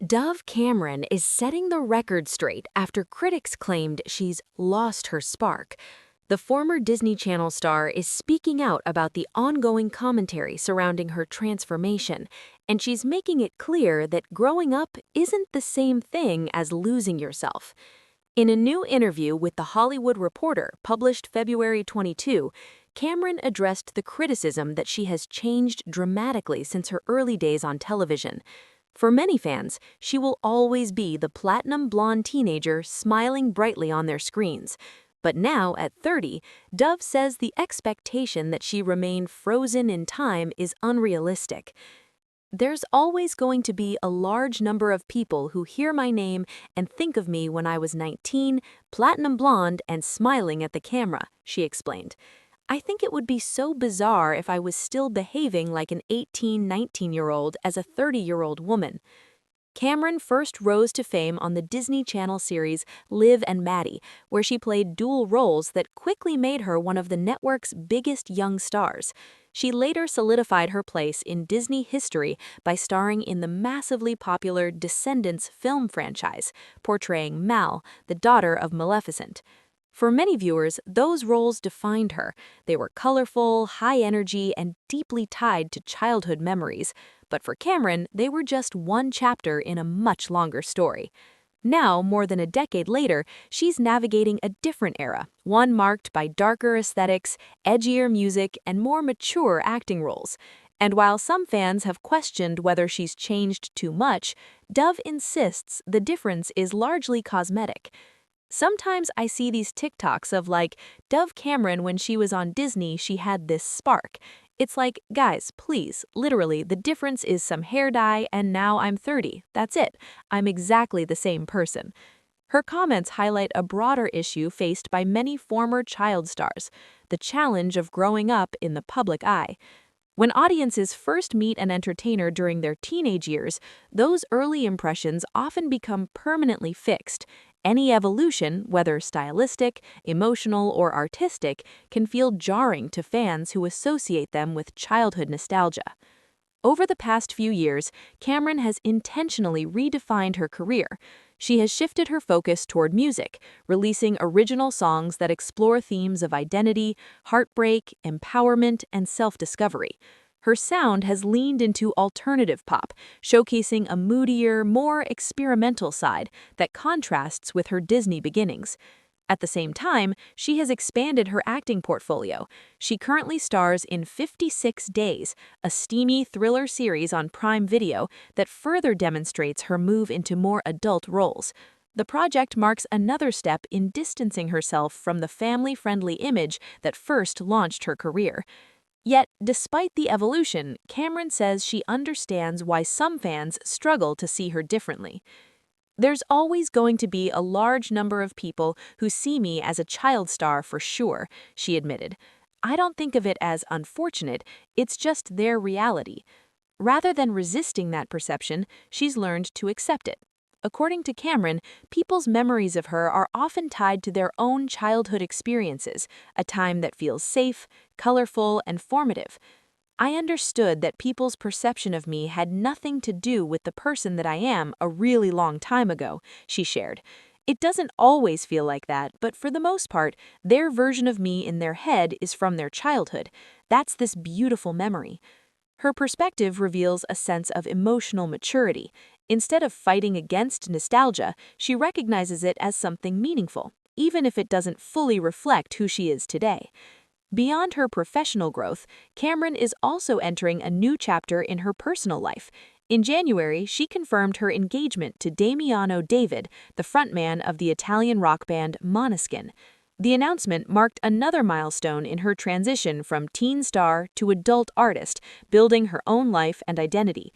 Dove Cameron is setting the record straight after critics claimed she's lost her spark. The former Disney Channel star is speaking out about the ongoing commentary surrounding her transformation, and she's making it clear that growing up isn't the same thing as losing yourself. In a new interview with The Hollywood Reporter, published February 22, Cameron addressed the criticism that she has changed dramatically since her early days on television. For many fans, she will always be the platinum blonde teenager smiling brightly on their screens. But now, at 30, Dove says the expectation that she remain frozen in time is unrealistic. There's always going to be a large number of people who hear my name and think of me when I was 19, platinum blonde, and smiling at the camera, she explained. I think it would be so bizarre if I was still behaving like an 18, 19-year-old as a 30-year-old woman. Cameron first rose to fame on the Disney Channel series Liv and Maddie, where she played dual roles that quickly made her one of the network's biggest young stars. She later solidified her place in Disney history by starring in the massively popular Descendants film franchise, portraying Mal, the daughter of Maleficent. For many viewers, those roles defined her. They were colorful, high energy, and deeply tied to childhood memories. But for Cameron, they were just one chapter in a much longer story. Now, more than a decade later, she's navigating a different era, one marked by darker aesthetics, edgier music, and more mature acting roles. And while some fans have questioned whether she's changed too much, Dove insists the difference is largely cosmetic. Sometimes I see these TikToks of like, Dove Cameron when she was on Disney, she had this spark. It's like, guys, please, literally, the difference is some hair dye and now I'm 30. That's it. I'm exactly the same person. Her comments highlight a broader issue faced by many former child stars, the challenge of growing up in the public eye. When audiences first meet an entertainer during their teenage years, those early impressions often become permanently fixed. Any evolution, whether stylistic, emotional, or artistic, can feel jarring to fans who associate them with childhood nostalgia. Over the past few years, Cameron has intentionally redefined her career. She has shifted her focus toward music, releasing original songs that explore themes of identity, heartbreak, empowerment, and self-discovery. Her sound has leaned into alternative pop, showcasing a moodier, more experimental side that contrasts with her Disney beginnings. At the same time, she has expanded her acting portfolio. She currently stars in 56 Days, a steamy thriller series on Prime Video that further demonstrates her move into more adult roles. The project marks another step in distancing herself from the family-friendly image that first launched her career. Yet, despite the evolution, Cameron says she understands why some fans struggle to see her differently. There's always going to be a large number of people who see me as a child star for sure, she admitted. I don't think of it as unfortunate, it's just their reality. Rather than resisting that perception, she's learned to accept it. According to Cameron, people's memories of her are often tied to their own childhood experiences, a time that feels safe, colorful, and formative. I understood that people's perception of me had nothing to do with the person that I am a really long time ago, she shared. It doesn't always feel like that, but for the most part, their version of me in their head is from their childhood. That's this beautiful memory. Her perspective reveals a sense of emotional maturity. Instead of fighting against nostalgia, she recognizes it as something meaningful, even if it doesn't fully reflect who she is today. Beyond her professional growth, Cameron is also entering a new chapter in her personal life. In January, she confirmed her engagement to Damiano David, the frontman of the Italian rock band Måneskin. The announcement marked another milestone in her transition from teen star to adult artist, building her own life and identity.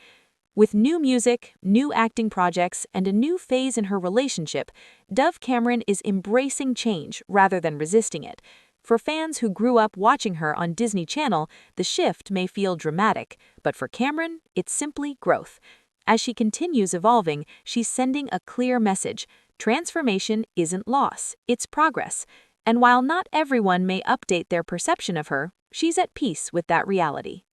With new music, new acting projects, and a new phase in her relationship, Dove Cameron is embracing change rather than resisting it. For fans who grew up watching her on Disney Channel, the shift may feel dramatic, but for Cameron, it's simply growth. As she continues evolving, she's sending a clear message. Transformation isn't loss, it's progress. And while not everyone may update their perception of her, she's at peace with that reality.